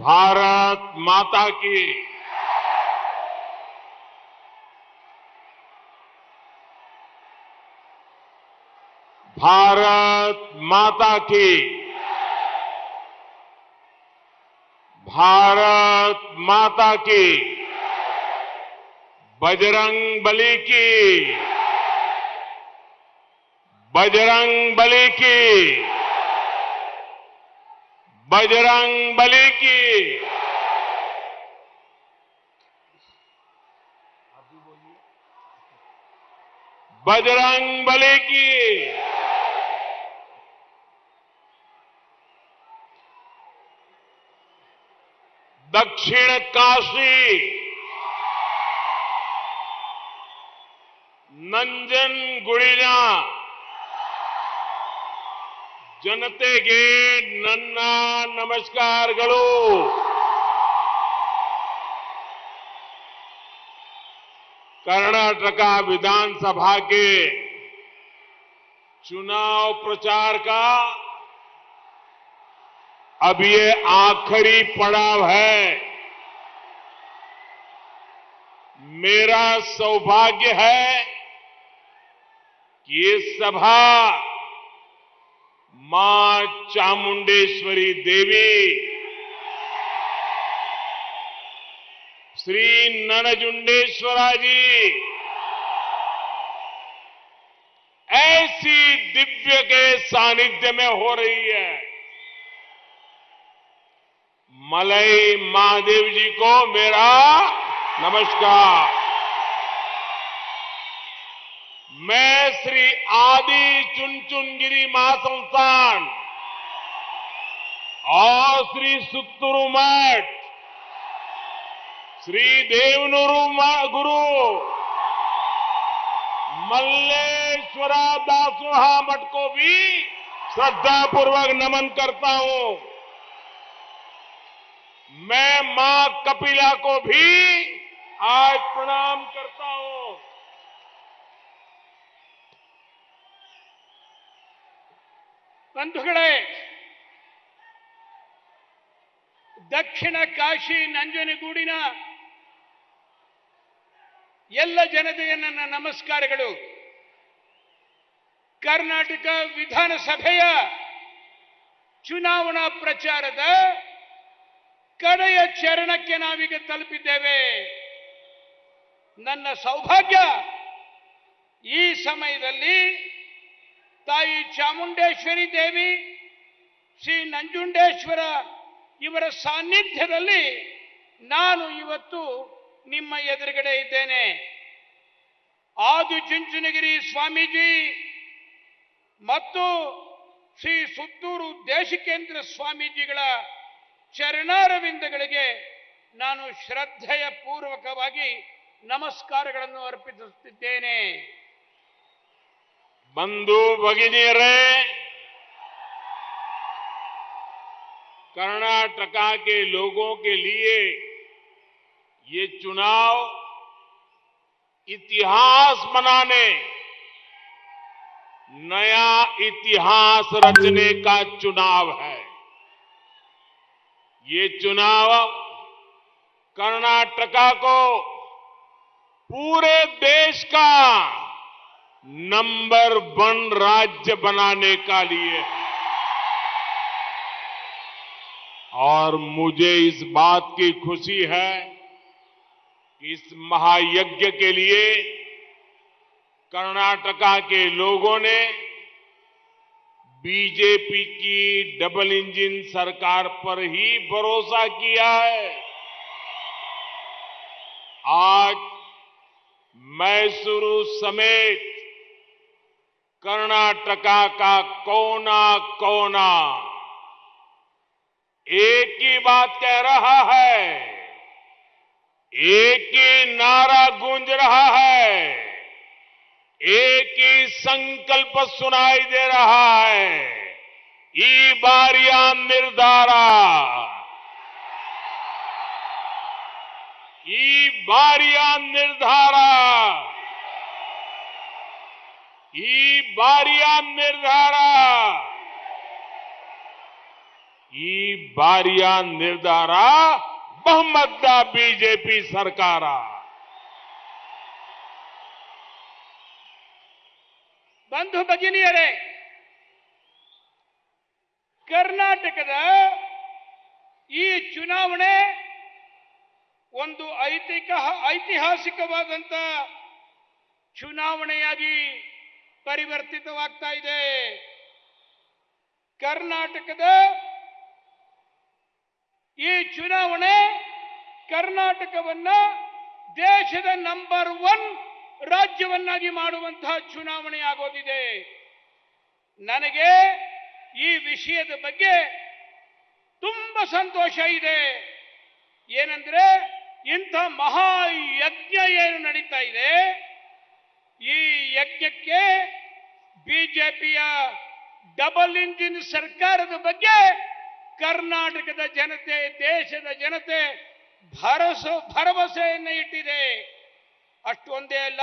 भारत माता की। भारत माता की। भारत माता की। बजरंग बली की। बजरंग बली की। बजरंग बली की। बजरंग बली की। दक्षिण काशी ನಂಜನಗೂಡಿನ ಜನತೆಗೆ ನನ್ನ ನಮಸ್ಕಾರಗಳು। कर्नाटक विधानसभा के चुनाव प्रचार का अब ये आखिरी पड़ाव है। मेरा सौभाग्य है कि ये सभा मां चामुंडेश्वरी देवी, श्री नंजुंडेश्वरा जी ऐसी दिव्य के सानिध्य में हो रही है। मलई महादेव जी को मेरा नमस्कार। मैं श्री आदि चुनचुनगिरी महासंस्थान और श्री सुत्तूरू मठ, श्री देवनूरू गुरु मल्लेश्वरा दासोहा मठ को भी श्रद्धापूर्वक नमन करता हूं। मैं मां कपिला को भी आज प्रणाम करता हूं। ಬಂಧುಗಳೇ, ದಕ್ಷಿಣ ಕಾಶಿ ನಂಜನಗೂಡಿನ ಎಲ್ಲ ಜನತೆಯ ನನ್ನ ನಮಸ್ಕಾರಗಳು। ಕರ್ನಾಟಕ ವಿಧಾನಸಭೆಯ ಚುನಾವಣಾ ಪ್ರಚಾರದ ಕಡೆಯ ಚರಣಕ್ಕೆ ನಾವೀಗ ತಲುಪಿದ್ದೇವೆ। ನನ್ನ ಸೌಭಾಗ್ಯ ಈ ಸಮಯದಲ್ಲಿ ತಾಯಿ ಚಾಮುಂಡೇಶ್ವರಿ ದೇವಿ, ಶ್ರೀ ನಂಜುಂಡೇಶ್ವರ ಇವರ ಸಾನ್ನಿಧ್ಯದಲ್ಲಿ ನಾನು ಇವತ್ತು ನಿಮ್ಮ ಎದುರುಗಡೆ ಇದ್ದೇನೆ। ಆದಿಚುಂಚನಗಿರಿ ಸ್ವಾಮೀಜಿ ಮತ್ತು ಶ್ರೀ ಸುತ್ತೂರು ದೇಶಿಕೇಂದ್ರ ಸ್ವಾಮೀಜಿಗಳ ಚರಣಾರವಿಂದಗಳಿಗೆ ನಾನು ಶ್ರದ್ಧೆಯ ಪೂರ್ವಕವಾಗಿ ನಮಸ್ಕಾರಗಳನ್ನು ಅರ್ಪಿಸುತ್ತಿದ್ದೇನೆ। बंधु भगिनीरे, कर्नाटक के लोगों के लिए ये चुनाव इतिहास बनाने, नया इतिहास रचने का चुनाव है। ये चुनाव कर्नाटक को पूरे देश का नंबर 1 राज्य बनाने का लिए है। और मुझे इस बात की खुशी है कि इस महायज्ञ के लिए कर्नाटक के लोगों ने बीजेपी की डबल इंजन सरकार पर ही भरोसा किया है। आज मैसूरू समेत कर्नाटक का कोना कोना एक ही बात कह रहा है, एक ही नारा गूंज रहा है, एक ही संकल्प सुनाई दे रहा है। ई बारिया निर्धारा, ई बारिया निर्धारा, ಈ ಬಾರಿಯ ನಿರ್ಧಾರ, ಈ ಬಾರಿಯ ನಿರ್ಧಾರ ಬಹುಮತದ ಬಿಜೆಪಿ ಸರ್ಕಾರ. ಬಂಧು ಭಗಿನಿಯರೇ, ಕರ್ನಾಟಕದ ಈ ಚುನಾವಣೆ ಒಂದು ಐತಿಹಾಸಿಕವಾದಂಥ ಚುನಾವಣೆಯಾಗಿ ಪರಿವರ್ತಿತವಾಗ್ತಾ ಇದೆ. ಕರ್ನಾಟಕದ ಈ ಚುನಾವಣೆ ಕರ್ನಾಟಕವನ್ನ ದೇಶದ ನಂಬರ್ 1 ರಾಜ್ಯವನ್ನಾಗಿ ಮಾಡುವಂತಹ ಚುನಾವಣೆ ಆಗೋದಿದೆ. ನನಗೆ ಈ ವಿಷಯದ ಬಗ್ಗೆ ತುಂಬಾ ಸಂತೋಷ ಇದೆ. ಏನಂದ್ರೆ ಇಂಥ ಮಹಾಯಜ್ಞ ಏನು ನಡೀತಾ ಇದೆ, ಈ ಯಜ್ಞಕ್ಕೆ ಬಿಜೆಪಿಯ ಡಬಲ್ ಇಂಜಿನ್ ಸರ್ಕಾರದ ಬಗ್ಗೆ ಕರ್ನಾಟಕದ ಜನತೆ, ದೇಶದ ಜನತೆ ಭರವಸೆಯನ್ನು ಇಟ್ಟಿದೆ. ಅಷ್ಟೊಂದೇ ಅಲ್ಲ,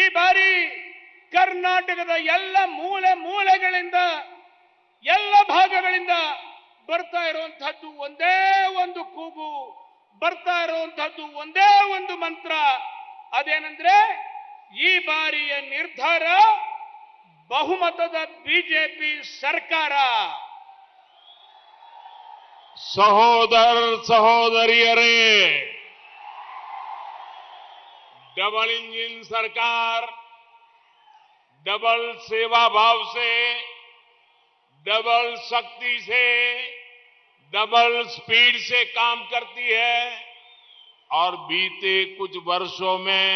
ಈ ಬಾರಿ ಕರ್ನಾಟಕದ ಎಲ್ಲ ಮೂಲೆಗಳಿಂದ, ಎಲ್ಲ ಭಾಗಗಳಿಂದ ಬರ್ತಾ ಇರುವಂತಹದ್ದು ಒಂದೇ ಒಂದು ಕೂಗು, ಬರ್ತಾ ಇರುವಂತಹದ್ದು ಒಂದೇ ಒಂದು ಮಂತ್ರ. ಅದೇನೆಂದ್ರೆ ಈ ಬಾರಿಯ ನಿರ್ಧಾರ ಬಹುಮತದ ಬಿಜೆಪಿ ಸರ್ಕಾರ. ಸಹೋದರ ಸಹೋದರಿಯರೇ, डबल इंजन सरकार डबल सेवा भाव से, डबल शक्ति से, डबल स्पीड से काम करती है. और बीते कुछ वर्षों में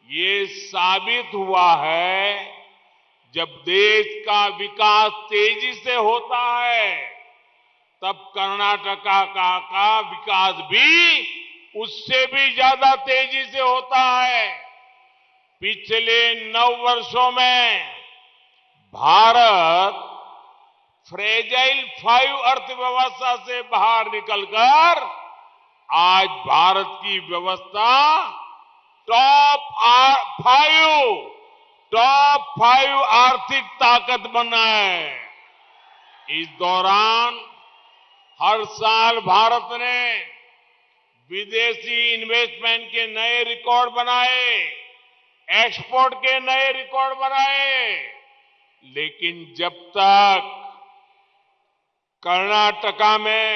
ये साबित हुआ है, जब देश का विकास तेजी से होता है तब कर्नाटका का विकास भी उससे भी ज्यादा तेजी से होता है. पिछले 9 वर्षों में भारत फ्रेजाइल 5 अर्थव्यवस्था से बाहर निकलकर आज भारत की व्यवस्था टॉप 5 आर्थिक ताकत बना है. इस दौरान हर साल भारत ने विदेशी इन्वेस्टमेंट के नए रिकॉर्ड बनाए, एक्सपोर्ट के नए रिकॉर्ड बनाए. लेकिन जब तक कर्नाटका में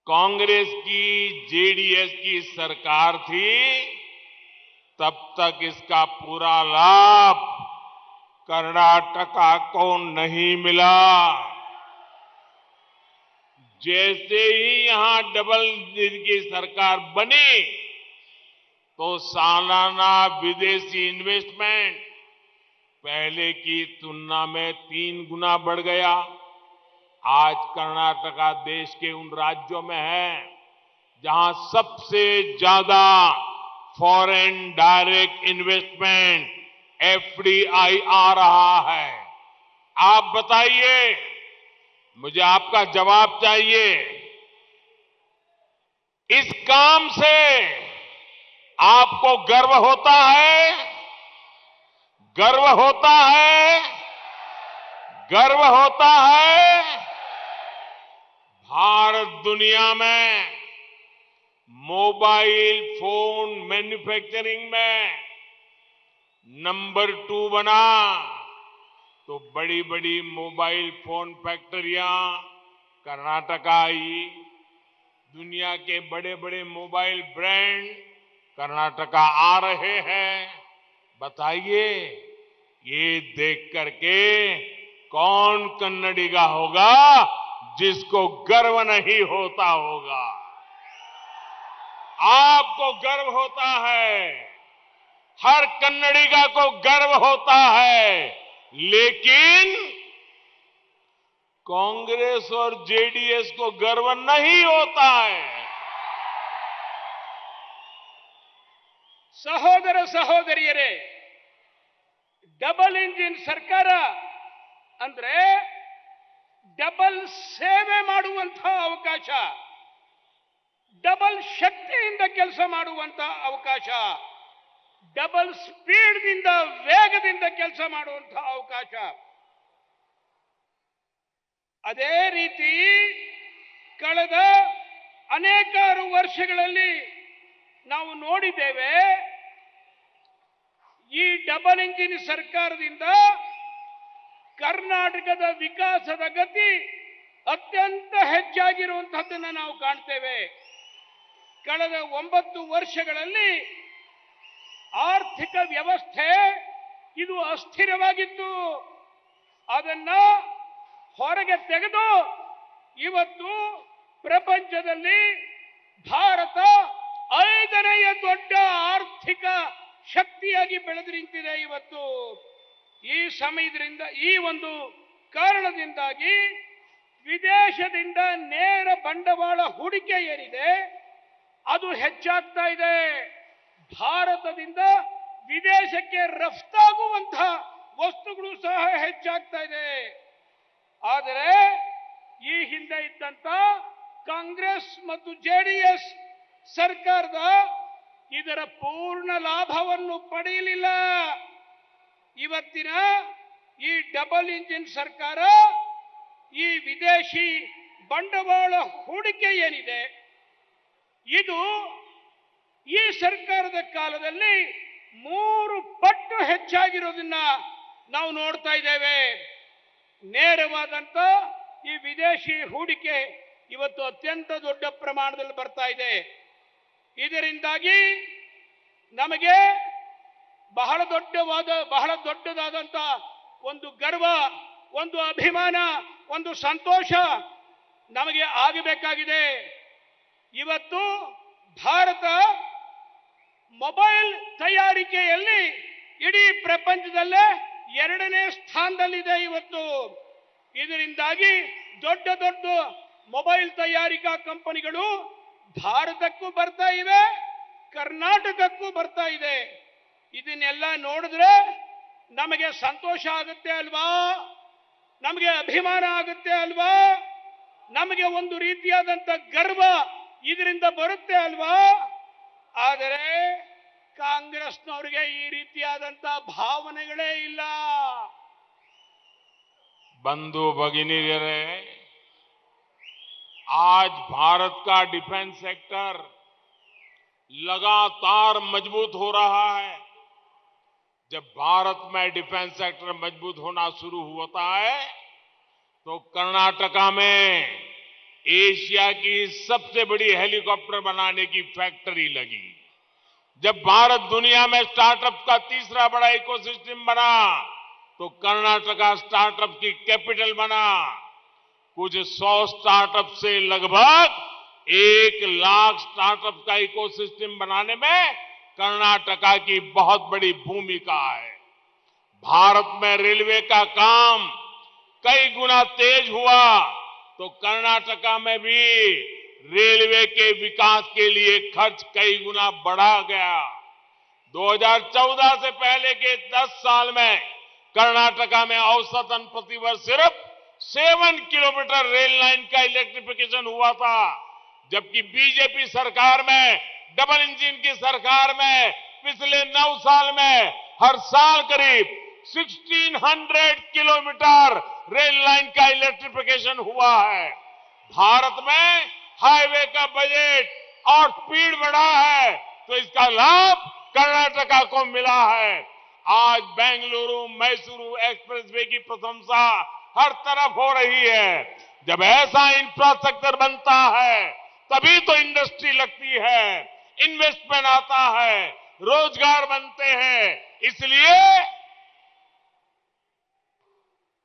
कांग्रेस की, जेडीएस की सरकार थी, तब तक इसका पूरा लाभ कर्नाटका को नहीं मिला. जैसे ही यहां डबल इंजन की सरकार बनी तो सालाना विदेशी इन्वेस्टमेंट पहले की तुलना में 3 गुना बढ़ गया. आज कर्नाटका देश के उन राज्यों में है जहां सबसे ज्यादा फॉरेन डायरेक्ट इन्वेस्टमेंट एफडीआई आ रहा है. आप बताइए, मुझे आपका जवाब चाहिए. इस काम से आपको गर्व होता है? गर्व होता है? गर्व होता है? भारत दुनिया में मोबाइल फोन मैन्युफैक्चरिंग में नंबर 2 बना तो बड़ी बड़ी मोबाइल फोन फैक्ट्रियां कर्नाटका आई. दुनिया के बड़े बड़े मोबाइल ब्रांड कर्नाटका आ रहे हैं. बताइए, ये देख करके कौन कन्नडिगा होगा जिसको गर्व नहीं होता होगा? आपको गर्व होता है, हर कन्नडिगा को गर्व होता है. लेकिन कांग्रेस और जेडीएस को गर्व नहीं होता है. ಸಹೋದರ ಸಹೋದರಿಯರೇ, ಡಬಲ್ ಇಂಜಿನ್ ಸರ್ಕಾರ ಅಂದ್ರೆ ಡಬಲ್ ಸೇವೆ ಮಾಡುವಂತಹ ಅವಕಾಶ, ಡಬಲ್ ಶಕ್ತಿಯಿಂದ ಕೆಲಸ ಮಾಡುವಂತಹ ಅವಕಾಶ, ಡಬಲ್ ಸ್ಪೀಡ್ನಿಂದ, ವೇಗದಿಂದ ಕೆಲಸ ಮಾಡುವಂತಹ ಅವಕಾಶ. ಅದೇ ರೀತಿ ಕಳೆದ ಅನೇಕಾರು ವರ್ಷಗಳಲ್ಲಿ ನಾವು ನೋಡಿದ್ದೇವೆ, ಈ ಡಬಲ್ ಇಂಜಿನ್ ಸರ್ಕಾರದಿಂದ ಕರ್ನಾಟಕದ ವಿಕಾಸದ ಗತಿ ಅತ್ಯಂತ ಹೆಚ್ಚಾಗಿರುವಂತಹದ್ದನ್ನು ನಾವು ಕಾಣ್ತೇವೆ. ಕಳೆದ 9 ವರ್ಷಗಳಲ್ಲಿ ಆರ್ಥಿಕ ವ್ಯವಸ್ಥೆ ಇದು ಅಸ್ಥಿರವಾಗಿತ್ತು. ಅದನ್ನ ಹೊರಗೆ ತೆಗೆದು ಇವತ್ತು ಪ್ರಪಂಚದಲ್ಲಿ ಭಾರತ 5ನೆಯ ದೊಡ್ಡ ಆರ್ಥಿಕ ಶಕ್ತಿಯಾಗಿ ಬೆಳೆದು ನಿಂತಿದೆ. ಇವತ್ತು ಈ ಸಮಯದಿಂದ, ಈ ಒಂದು ಕಾರಣದಿಂದಾಗಿ ವಿದೇಶದಿಂದ ನೇರ ಬಂಡವಾಳ ಹೂಡಿಕೆ ಏನಿದೆ ಅದು ಹೆಚ್ಚಾಗ್ತಾ ಇದೆ. ಭಾರತದಿಂದ ವಿದೇಶಕ್ಕೆ ರಫ್ತಾಗುವಂತಹ ವಸ್ತುಗಳು ಸಹ ಹೆಚ್ಚಾಗ್ತಾ ಇದೆ. ಆದರೆ ಈ ಹಿಂದೆ ಇದ್ದಂತ ಕಾಂಗ್ರೆಸ್ ಮತ್ತು ಜೆಡಿಎಸ್ ಸರ್ಕಾರದ ಇದರ ಪೂರ್ಣ ಲಾಭವನ್ನು ಪಡೆಯಲಿಲ್ಲ. ಇವತ್ತಿನ ಈ ಡಬಲ್ ಇಂಜಿನ್ ಸರ್ಕಾರ ಈ ವಿದೇಶಿ ಬಂಡವಾಳ ಹೂಡಿಕೆ ಏನಿದೆ ಇದು ಈ ಸರ್ಕಾರದ ಕಾಲದಲ್ಲಿ 3 ಪಟ್ಟು ಹೆಚ್ಚಾಗಿರೋದನ್ನ ನಾವು ನೋಡ್ತಾ ಇದ್ದೇವೆ. ನೇರವಾದಂತ ಈ ವಿದೇಶಿ ಹೂಡಿಕೆ ಇವತ್ತು ಅತ್ಯಂತ ದೊಡ್ಡ ಪ್ರಮಾಣದಲ್ಲಿ ಬರ್ತಾ ಇದೆ. ಇದರಿಂದಾಗಿ ನಮಗೆ ಬಹಳ ದೊಡ್ಡದಾದಂತ ಒಂದು ಗರ್ವ, ಒಂದು ಅಭಿಮಾನ, ಒಂದು ಸಂತೋಷ ನಮಗೆ ಆಗಬೇಕಾಗಿದೆ. ಇವತ್ತು ಭಾರತ ಮೊಬೈಲ್ ತಯಾರಿಕೆಯಲ್ಲಿ ಇಡೀ ಪ್ರಪಂಚದಲ್ಲೇ 2ನೇ ಸ್ಥಾನದಲ್ಲಿದೆ ಇವತ್ತು. ಇದರಿಂದಾಗಿ ದೊಡ್ಡ ದೊಡ್ಡ ಮೊಬೈಲ್ ತಯಾರಿಕಾ ಕಂಪನಿಗಳು ಭಾರತಕ್ಕೂ ಬರ್ತಾ ಇವೆ, ಕರ್ನಾಟಕಕ್ಕೂ ಬರ್ತಾ ಇದೆ. ಇದನ್ನೆಲ್ಲ ನೋಡಿದ್ರೆ ನಮಗೆ ಸಂತೋಷ ಆಗುತ್ತೆ ಅಲ್ವಾ? ನಮಗೆ ಅಭಿಮಾನ ಆಗುತ್ತೆ ಅಲ್ವಾ? ನಮಗೆ ಒಂದು ರೀತಿಯಾದಂತ ಗರ್ವ ಇದರಿಂದ ಬರುತ್ತೆ ಅಲ್ವಾ? ಆದರೆ ಕಾಂಗ್ರೆಸ್ನವರಿಗೆ ಈ ರೀತಿಯಾದಂತ ಭಾವನೆಗಳೇ ಇಲ್ಲ. बंधु भगिनीरे, आज भारत का डिफेंस सेक्टर लगातार मजबूत हो रहा है. जब भारत में डिफेंस सेक्टर मजबूत होना शुरू होता है तो कर्नाटका में एशिया की सबसे बड़ी हेलीकॉप्टर बनाने की फैक्ट्री लगी. जब भारत दुनिया में स्टार्टअप का तीसरा बड़ा इकोसिस्टम बना तो कर्नाटका स्टार्टअप की कैपिटल बना. कुछ 100 स्टार्टअप से लगभग 1 लाख स्टार्टअप का इकोसिस्टम बनाने में कर्नाटका की बहुत बड़ी भूमिका है. भारत में रेलवे का काम कई गुना तेज हुआ तो कर्नाटका में भी रेलवे के विकास के लिए खर्च कई गुना बढ़ा गया. 2014 से पहले के 10 साल में कर्नाटका में औसतन प्रतिवर्ष सिर्फ 7 किलोमीटर रेल लाइन का इलेक्ट्रिफिकेशन हुआ था, जबकि बीजेपी सरकार में, डबल इंजन की सरकार में पिछले 9 साल में हर साल करीब 1600 किलोमीटर रेल लाइन का इलेक्ट्रिफिकेशन हुआ है. भारत में हाईवे का बजट और स्पीड बढ़ा है तो इसका लाभ कर्नाटका को मिला है. आज बेंगलुरु मैसूरू एक्सप्रेसवे की प्रशंसा हर तरफ हो रही है. जब ऐसा इंफ्रास्ट्रक्चर बनता है तभी तो इंडस्ट्री लगती है, इन्वेस्टमेंट आता है, रोजगार बनते हैं. इसलिए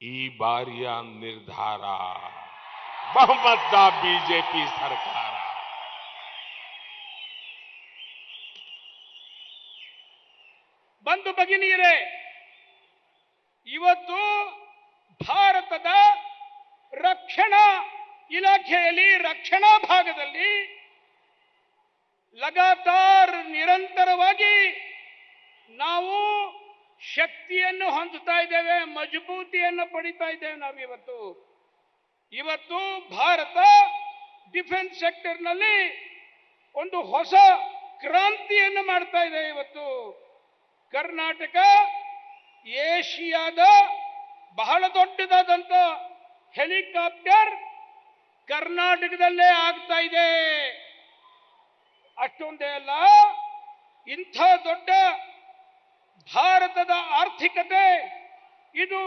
ಈ ಬಾರಿಯ ನಿರ್ಧಾರ ಬಹುಮತದ ಬಿಜೆಪಿ ಸರ್ಕಾರ. ಬಂಧು ಭಗಿನಿಯರೇ, ಇವತ್ತು ಭಾರತದ ರಕ್ಷಣಾ ಇಲಾಖೆಯಲ್ಲಿ, ರಕ್ಷಣಾ ಭಾಗದಲ್ಲಿ ಲಗಾತಾರ್ ನಿರಂತರವಾಗಿ ನಾವು ಶಕ್ತಿಯನ್ನು ಹೊಂದುತ್ತಾ ಇದ್ದೇವೆ, ಮಜಬೂತಿಯನ್ನು ಪಡಿತಾ ಇದ್ದೇವೆ. ನಾವು ಇವತ್ತು ಭಾರತ ಡಿಫೆನ್ಸ್ ಸೆಕ್ಟರ್ನಲ್ಲಿ ಒಂದು ಹೊಸ ಕ್ರಾಂತಿಯನ್ನು ಮಾಡ್ತಾ ಇದೆ. ಇವತ್ತು ಕರ್ನಾಟಕ ಏಷಿಯಾದ ಬಹಳ ದೊಡ್ಡದಾದಂತ ಹೆಲಿಕಾಪ್ಟರ್ ಕರ್ನಾಟಕದಲ್ಲೇ ಆಗ್ತಾ ಇದೆ. ಅಷ್ಟೊಂದೇ ಅಲ್ಲ, ಇಂಥ ದೊಡ್ಡ ಭಾರತದ ಆರ್ಥಿಕತೆ ಇದು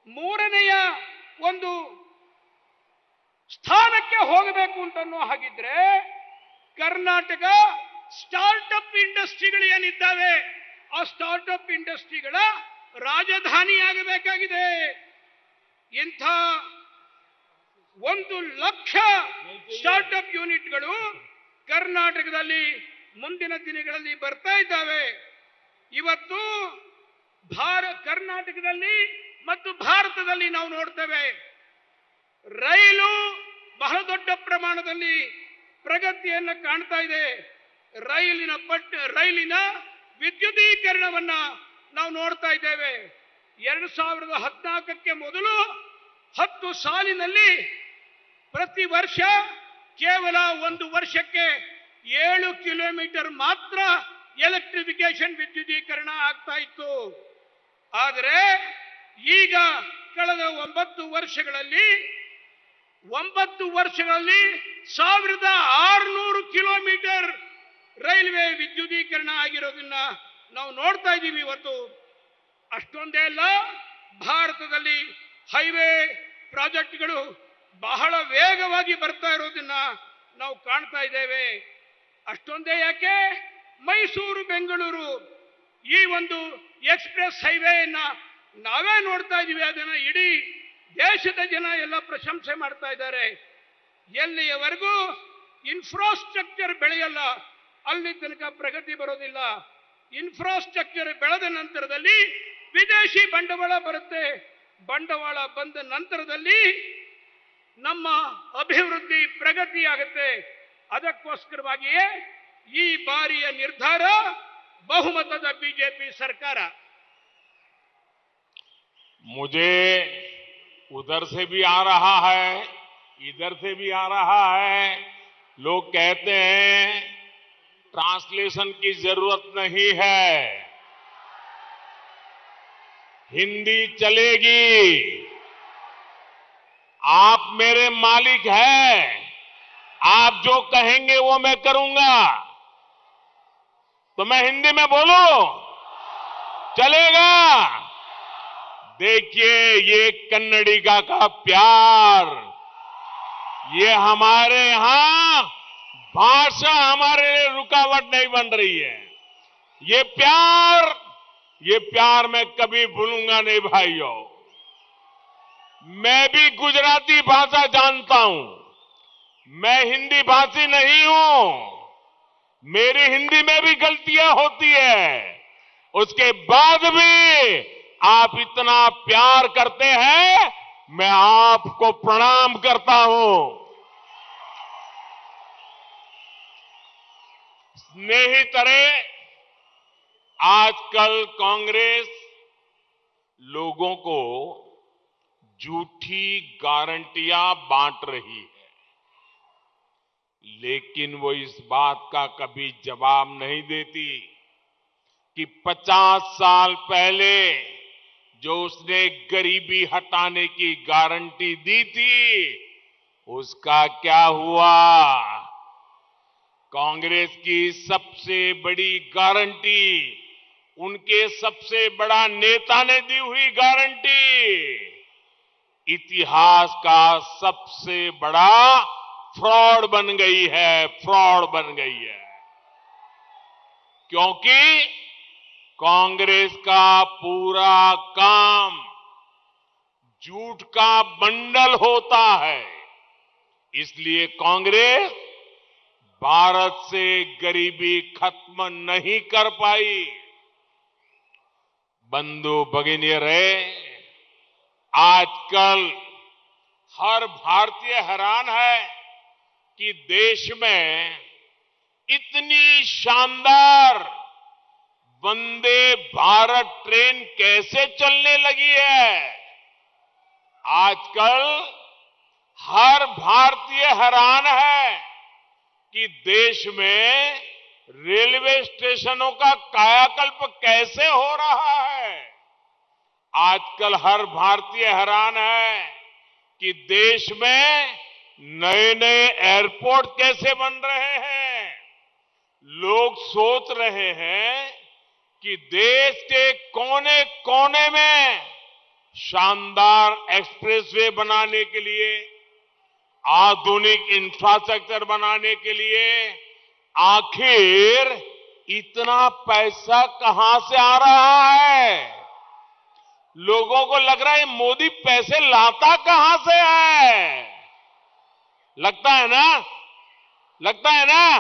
ಮೂರನೆಯ ಒಂದು ಸ್ಥಾನಕ್ಕೆ ಹೋಗಬೇಕು ಅಂತನೋ ಹಾಗಿದ್ರೆ ಕರ್ನಾಟಕ ಸ್ಟಾರ್ಟ್ಅಪ್ ಇಂಡಸ್ಟ್ರಿಗಳು ಏನಿದ್ದಾವೆ ಆ ಸ್ಟಾರ್ಟ್ಅಪ್ ಇಂಡಸ್ಟ್ರಿಗಳ ರಾಜಧಾನಿಯಾಗಬೇಕಾಗಿದೆ. ಇಂಥ 1,00,000 ಸ್ಟಾರ್ಟ್ಅಪ್ ಯೂನಿಟ್ಗಳು ಕರ್ನಾಟಕದಲ್ಲಿ ಮುಂದಿನ ದಿನಗಳಲ್ಲಿ ಬರ್ತಾ ಇದ್ದಾವೆ. ಇವತ್ತು ಕರ್ನಾಟಕದಲ್ಲಿ ಮತ್ತು ಭಾರತದಲ್ಲಿ ನಾವು ನೋಡ್ತೇವೆ, ರೈಲು ಬಹಳ ದೊಡ್ಡ ಪ್ರಮಾಣದಲ್ಲಿ ಪ್ರಗತಿಯನ್ನು ಕಾಣ್ತಾ ಇದೆ. ರೈಲಿನ ವಿದ್ಯುದೀಕರಣವನ್ನ ನಾವು ನೋಡ್ತಾ ಇದ್ದೇವೆ. 2014ಕ್ಕೆ ಮೊದಲು 10 ಸಾಲಿನಲ್ಲಿ ಪ್ರತಿ ವರ್ಷ ಕೇವಲ 1 ವರ್ಷಕ್ಕೆ 7 ಕಿಲೋಮೀಟರ್ ಮಾತ್ರ ಎಲೆಕ್ಟ್ರಿಫಿಕೇಶನ್ ವಿದ್ಯುದೀಕರಣ ಆಗ್ತಾ ಇತ್ತು. ಆದರೆ ಈಗ ಕಳೆದ 9 ವರ್ಷಗಳಲ್ಲಿ 1600 ಕಿಲೋಮೀಟರ್ ರೈಲ್ವೆ ವಿದ್ಯುದೀಕರಣ ಆಗಿರೋದನ್ನ ನಾವು ನೋಡ್ತಾ ಇದ್ದೀವಿ ಇವತ್ತು. ಅಷ್ಟೊಂದೇ ಅಲ್ಲ, ಭಾರತದಲ್ಲಿ ಹೈವೇ ಪ್ರಾಜೆಕ್ಟ್ಗಳು ಬಹಳ ವೇಗವಾಗಿ ಬರ್ತಾ ಇರೋದನ್ನ ನಾವು ಕಾಣ್ತಾ ಇದ್ದೇವೆ. ಅಷ್ಟೊಂದೇ ಯಾಕೆ, ಮೈಸೂರು ಬೆಂಗಳೂರು ಈ ಒಂದು ಎಕ್ಸ್ಪ್ರೆಸ್ ಹೈವೇಯನ್ನ ನಾವೇ ನೋಡ್ತಾ ಇದ್ದೀವಿ. ಅದನ್ನ ಇಡೀ ದೇಶದ ಜನ ಎಲ್ಲ ಪ್ರಶಂಸೆ ಮಾಡ್ತಾ ಇದ್ದಾರೆ. ಎಲ್ಲಿಯವರೆಗೂ ಇನ್ಫ್ರಾಸ್ಟ್ರಕ್ಚರ್ ಬೆಳೆಯಲ್ಲ ಅಲ್ಲಿ ತನಕ ಪ್ರಗತಿ ಬರೋದಿಲ್ಲ. ಇನ್ಫ್ರಾಸ್ಟ್ರಕ್ಚರ್ ಬೆಳೆದ ನಂತರದಲ್ಲಿ ವಿದೇಶಿ ಬಂಡವಾಳ ಬರುತ್ತೆ. ಬಂಡವಾಳ ಬಂದ ನಂತರದಲ್ಲಿ ನಮ್ಮ ಅಭಿವೃದ್ಧಿ ಪ್ರಗತಿ ಆಗುತ್ತೆ. ಅದಕ್ಕೋಸ್ಕರವಾಗಿಯೇ ಈ ಬಾರಿಯ ನಿರ್ಧಾರ ಬಹುಮತದ ಬಿಜೆಪಿ ಸರ್ಕಾರ. मुझे उधर से भी आ रहा है, इधर से भी आ रहा है. लोग कहते हैं ट्रांसलेशन की जरूरत नहीं है, हिंदी चलेगी. आप मेरे मालिक हैं, आप जो कहेंगे वो मैं करूंगा. तो मैं हिंदी में बोलूं, चलेगा? देखिए, ये कन्नडिगा का प्यार, ये हमारे यहां भाषा हमारे लिए रुकावट नहीं बन रही है. ये प्यार मैं कभी भूलूंगा नहीं भाइयों. मैं भी गुजराती भाषा जानता हूं, मैं हिंदी भाषी नहीं हूं. मेरी हिंदी में भी गलतियां होती है. उसके बाद भी आप इतना प्यार करते हैं, मैं आपको प्रणाम करता हूं. स्नेहितरे, आजकल कांग्रेस लोगों को झूठी गारंटियां बांट रही है, लेकिन वो इस बात का कभी जवाब नहीं देती कि 50 साल पहले जो उसने गरीबी हटाने की गारंटी दी थी उसका क्या हुआ. कांग्रेस की सबसे बड़ी गारंटी, उनके सबसे बड़ा नेता ने दी हुई गारंटी, इतिहास का सबसे बड़ा फ्रॉड बन गई है. क्योंकि कांग्रेस का पूरा काम झूठ का बंडल होता है. इसलिए कांग्रेस भारत से गरीबी खत्म नहीं कर पाई. बंधु भगिनीरे, आजकल हर भारतीय हैरान है कि देश में इतनी शानदार वंदे भारत ट्रेन कैसे चलने लगी है. आजकल हर भारतीय हैरान है कि देश में रेलवे स्टेशनों का कायाकल्प कैसे हो रहा है. आजकल हर भारतीय हैरान है कि देश में नए नए एयरपोर्ट कैसे बन रहे हैं। लोग सोच रहे हैं कि देश के कोने कोने में शानदार एक्सप्रेसवे बनाने के लिए, आधुनिक इंफ्रास्ट्रक्चर बनाने के लिए आखिर इतना पैसा कहां से आ रहा है। लोगों को लग रहा है मोदी पैसे लाता कहां से है। लगता है ना, लगता है ना।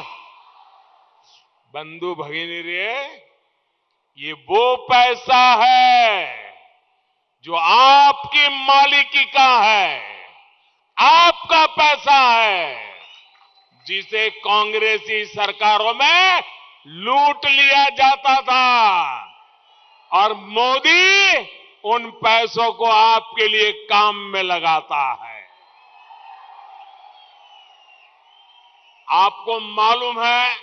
बंधु भगिनी रे, ये वो पैसा है जो आपकी मालिकी का है, आपका पैसा है, जिसे कांग्रेसी सरकारों में लूट लिया जाता था और मोदी उन पैसों को आपके लिए काम में लगाता है। आपको मालूम है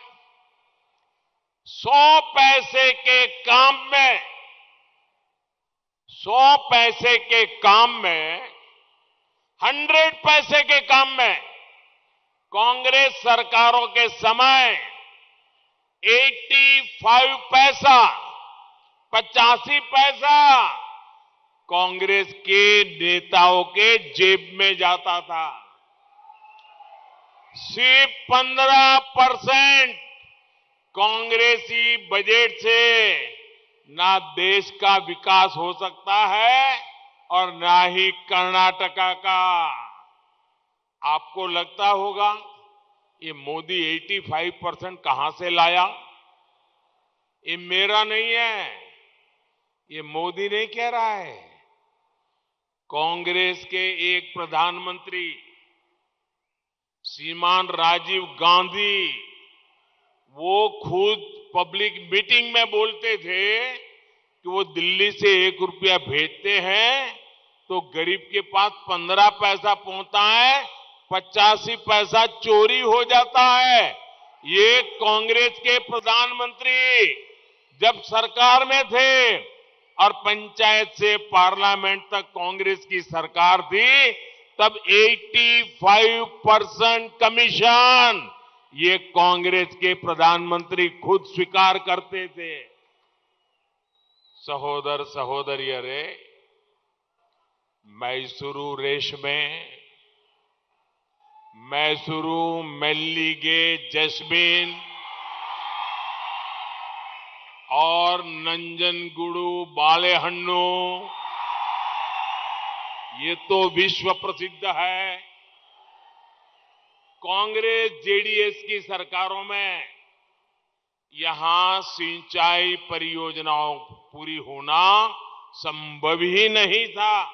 100 पैसे के काम में 100 पैसे के काम में 100 पैसे के काम में कांग्रेस सरकारों के समय 85 पैसा 85 पैसा कांग्रेस के नेताओं के जेब में जाता था। सिर्फ 15% कांग्रेसी बजट से ना देश का विकास हो सकता है और ना ही कर्नाटका का। आपको लगता होगा ये मोदी 85% कहां से लाया। ये मेरा नहीं है, ये मोदी नहीं कह रहा है। कांग्रेस के एक प्रधानमंत्री श्रीमान राजीव गांधी, वो खुद पब्लिक मीटिंग में बोलते थे कि वो दिल्ली से 1 रुपया भेजते हैं तो गरीब के पास 15 पैसा पहुंचता है, 85 पैसा चोरी हो जाता है। ये कांग्रेस के प्रधानमंत्री जब सरकार में थे और पंचायत से पार्लियामेंट तक कांग्रेस की सरकार थी, तब 85% कमीशन ये कांग्रेस के प्रधानमंत्री खुद स्वीकार करते थे। सहोदर सहोदरियरे, मैसूरू रेशमे, मैसूरू मल्लिगे जैस्मिन और नंजनगुडू बालेहन्नू, ये तो विश्व प्रसिद्ध है। कांग्रेस जेडीएस की सरकारों में यहां सिंचाई परियोजनाओं पूरी होना संभव ही नहीं था।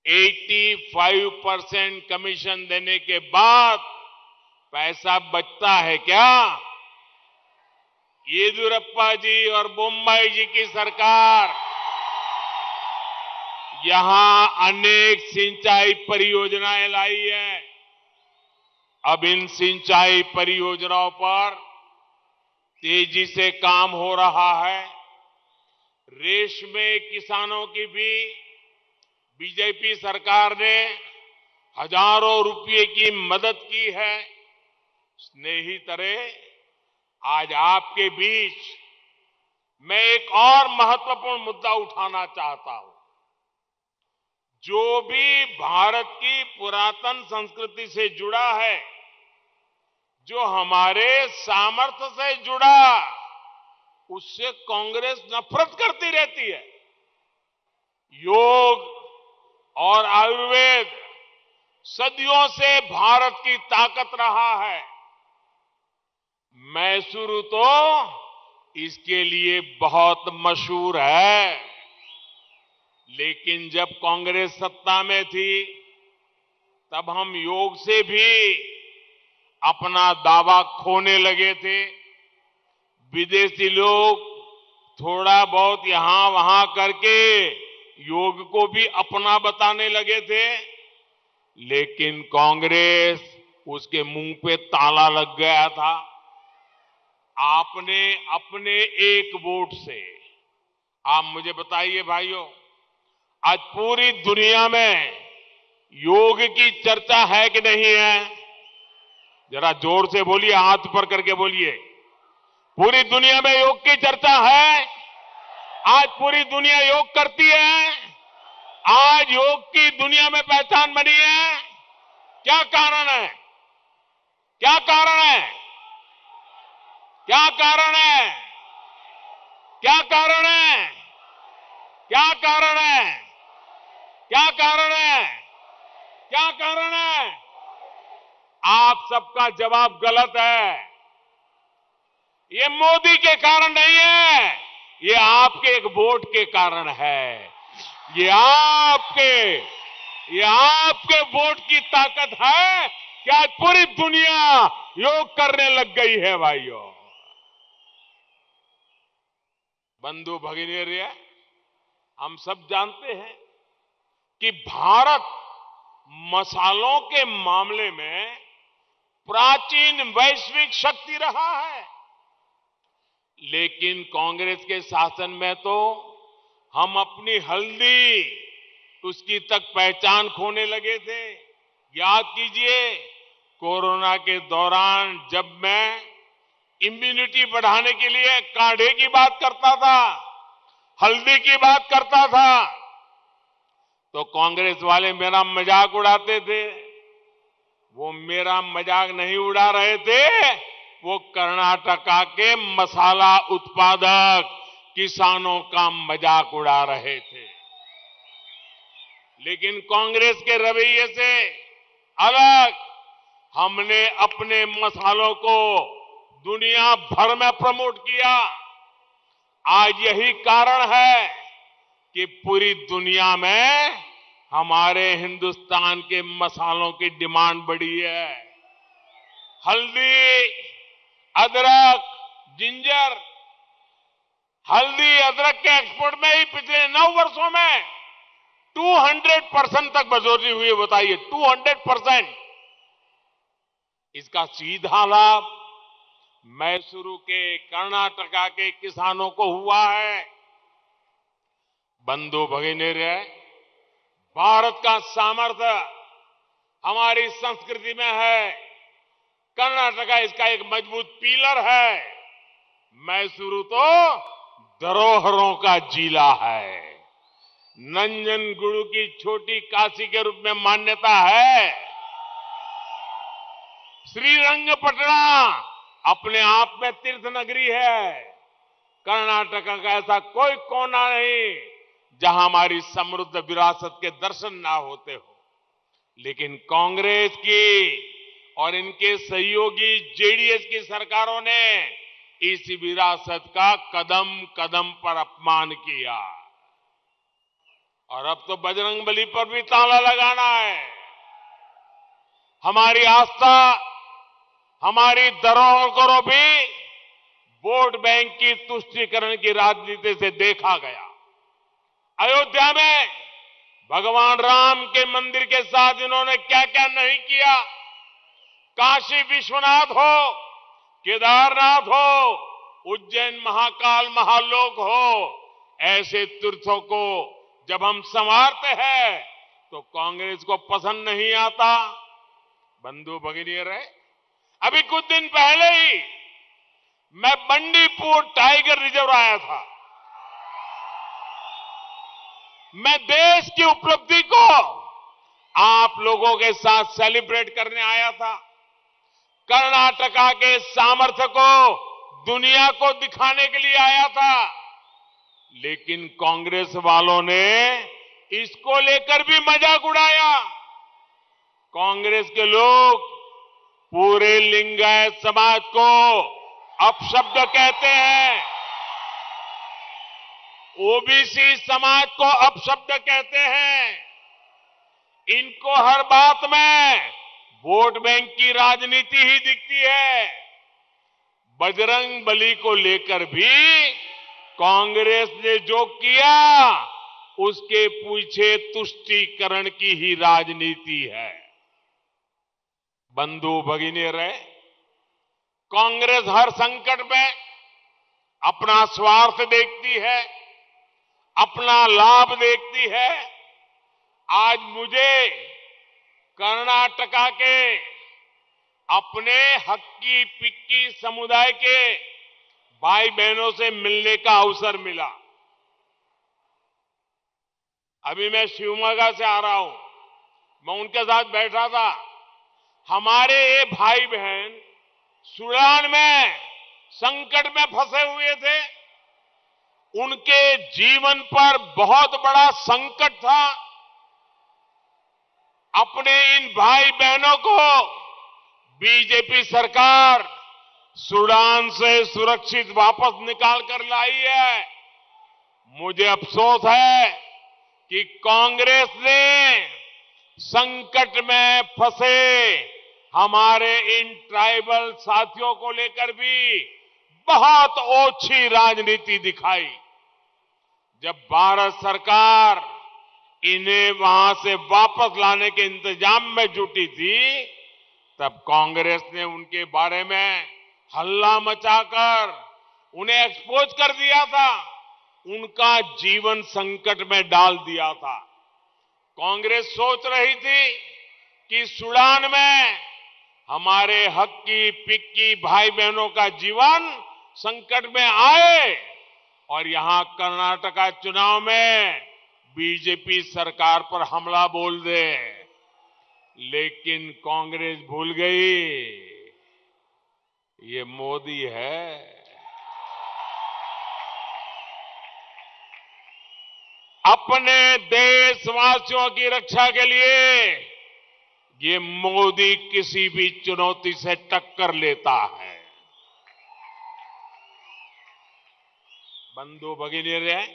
85% कमीशन देने के बाद पैसा बचता है क्या? येदियुरप्पा जी और बोम्मई जी की सरकार यहां अनेक सिंचाई परियोजनाएं लाई है। अब इन सिंचाई परियोजनाओं पर तेजी से काम हो रहा है। रेशमे किसानों की भी बीजेपी सरकार ने हजारों रुपए की मदद की है। स्नेहितरे, आज आपके बीच मैं एक और महत्वपूर्ण मुद्दा उठाना चाहता हूं। जो भी भारत की पुरातन संस्कृति से जुड़ा है, जो हमारे सामर्थ्य से जुड़ा, उससे कांग्रेस नफरत करती रहती है। योग और आयुर्वेद सदियों से भारत की ताकत रहा है। मैसूरू तो इसके लिए बहुत मशहूर है। लेकिन जब कांग्रेस सत्ता में थी, तब हम योग से भी अपना दावा खोने लगे थे। विदेशी लोग थोड़ा बहुत यहां वहां करके योग को भी अपना बताने लगे थे, लेकिन कांग्रेस उसके मुंह पे ताला लग गया था। आपने अपने एक वोट से आप मुझे बताइए भाइयों, आज पूरी दुनिया में योग की चर्चा है कि नहीं है? जरा जोर से बोलिए, हाथ ऊपर करके बोलिए। पूरी दुनिया में योग की चर्चा है। आज पूरी दुनिया योग करती है। आज योग की दुनिया में पहचान बनी है। क्या कारण है? क्या कारण है? क्या कारण है? क्या कारण है? क्या कारण है? क्या कारण है? क्या कारण है? आप सबका जवाब गलत है। ये मोदी के कारण नहीं है, ये आपके एक वोट के कारण है। ये आपके वोट की ताकत है कि आज पूरी दुनिया योग करने लग गई है भाइयों। बंधु भगिनी, हम सब जानते हैं कि भारत मसालों के मामले में प्राचीन वैश्विक शक्ति रहा है। लेकिन कांग्रेस के शासन में तो हम अपनी हल्दी, उसकी तक पहचान खोने लगे थे। याद कीजिए, कोरोना के दौरान जब मैं इम्यूनिटी बढ़ाने के लिए काढ़े की बात करता था, हल्दी की बात करता था, तो कांग्रेस वाले मेरा मजाक उड़ाते थे। वो मेरा मजाक नहीं उड़ा रहे थे, वो कर्नाटका के मसाला उत्पादक किसानों का मजाक उड़ा रहे थे। लेकिन कांग्रेस के रवैये से अलग हमने अपने मसालों को दुनिया भर में प्रमोट किया। आज यही कारण है कि पूरी दुनिया में हमारे हिंदुस्तान के मसालों की डिमांड बढ़ी है। हल्दी, अदरक, जिंजर, हल्दी अदरक के एक्सपोर्ट में ही पिछले 9 वर्षों में 200% तक बढ़ोतरी हुई है। बताइए, 200%। इसका सीधा लाभ मैसूरू के, कर्नाटका के किसानों को हुआ है। बंधु भगिनी, भारत का सामर्थ्य हमारी संस्कृति में है। कर्नाटका इसका एक मजबूत पिलर है। मैसूरू तो धरोहरों का जिला है। नंजनगुरु की छोटी काशी के रूप में मान्यता है। श्रीरंगपटना अपने आप में तीर्थ नगरी है। कर्नाटका का ऐसा कोई कोना नहीं जहां हमारी समृद्ध विरासत के दर्शन ना होते हो। लेकिन कांग्रेस की और इनके सहयोगी जेडीएस की सरकारों ने इस विरासत का कदम कदम पर अपमान किया। और अब तो बजरंगबली पर भी ताला लगाना है। हमारी आस्था, हमारी धरोहर को भी वोट बैंक की तुष्टीकरण की राजनीति से देखा गया। अयोध्या में भगवान राम के मंदिर के साथ इन्होंने क्या क्या नहीं किया। काशी विश्वनाथ हो, केदारनाथ हो, उज्जैन महाकाल महालोक हो, ऐसे तीर्थों को जब हम संवारते हैं तो कांग्रेस को पसंद नहीं आता। बंधु भगिनी, अभी कुछ दिन पहले ही मैं बंडीपुर टाइगर रिजर्व आया था। मैं देश की उपलब्धि को आप लोगों के साथ सेलिब्रेट करने आया था। कर्नाटका के सामर्थ्य को दुनिया को दिखाने के लिए आया था। लेकिन कांग्रेस वालों ने इसको लेकर भी मजाक उड़ाया। कांग्रेस के लोग पूरे लिंगायत समाज को अपशब्द कहते हैं, ओबीसी समाज को अपशब्द कहते हैं। इनको हर बात में वोट बैंक की राजनीति ही दिखती है। बजरंगबली को लेकर भी कांग्रेस ने जो किया उसके पीछे तुष्टीकरण की ही राजनीति है। बंधु भगिनी, कांग्रेस हर संकट में अपना स्वार्थ देखती है। अपना लाभ देखती है। आज मुझे कर्नाटका के अपने हक्की पिक्की समुदाय के भाई बहनों से मिलने का अवसर मिला। अभी मैं शिवमोगा से आ रहा हूं, मैं उनके साथ बैठा था। हमारे ये भाई बहन सूडान में संकट में फंसे हुए थे। उनके जीवन पर बहुत बड़ा संकट था। अपने इन भाई बहनों को बीजेपी सरकार सूडान से सुरक्षित वापस निकाल कर लाई है। मुझे अफसोस है कि कांग्रेस ने संकट में फंसे हमारे इन ट्राइबल साथियों को लेकर भी बहुत ओछी राजनीति दिखाई। जब भारत सरकार इन्हें वहां से वापस लाने के इंतजाम में जुटी थी, तब कांग्रेस ने उनके बारे में हल्ला मचाकर उन्हें एक्सपोज कर दिया था, उनका जीवन संकट में डाल दिया था। कांग्रेस सोच रही थी कि सूडान में हमारे हक्की पिक्की भाई बहनों का जीवन संकट में आए और यहां कर्नाटका चुनाव में बीजेपी सरकार पर हमला बोल दे। लेकिन कांग्रेस भूल गई, ये मोदी है। अपने देशवासियों की रक्षा के लिए ये मोदी किसी भी चुनौती से टक्कर लेता है। बंधु भगिनी,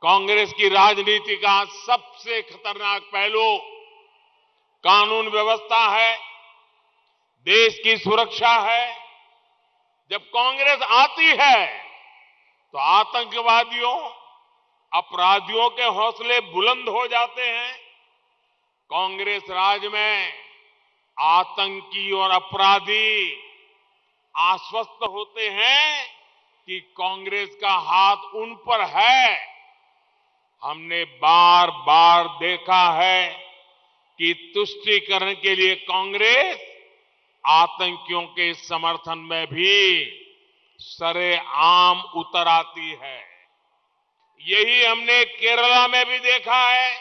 कांग्रेस की राजनीति का सबसे खतरनाक पहलू कानून व्यवस्था है, देश की सुरक्षा है। जब कांग्रेस आती है तो आतंकवादियों, अपराधियों के हौसले बुलंद हो जाते हैं। कांग्रेस राज में आतंकी और अपराधी आश्वस्त होते हैं कि कांग्रेस का हाथ उन पर है। हमने बार बार देखा है कि तुष्टीकरण के लिए कांग्रेस आतंकियों के समर्थन में भी सरेआम उतर आती है। यही हमने केरला में भी देखा है,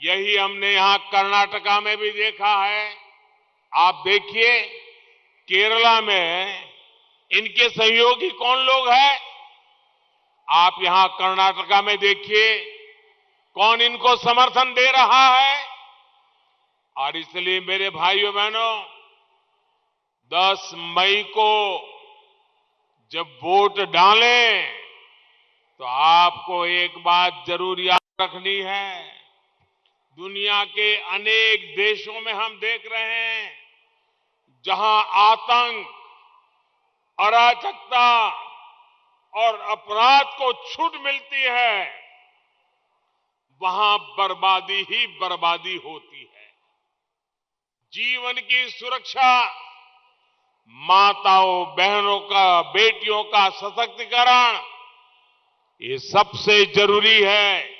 यही हमने यहां कर्नाटका में भी देखा है। आप देखिए, केरला में इनके सहयोगी कौन लोग हैं? आप यहां कर्नाटका में देखिए, कौन इनको समर्थन दे रहा है। और इसलिए मेरे भाइयों बहनों, 10 मई को जब वोट डालें तो आपको एक बात जरूर याद रखनी है। दुनिया के अनेक देशों में हम देख रहे हैं जहां आतंक, अराजकता और अपराध को छूट मिलती है, वहां बर्बादी ही बर्बादी होती है। जीवन की सुरक्षा, माताओं बहनों का, बेटियों का सशक्तिकरण, ये सबसे जरूरी है।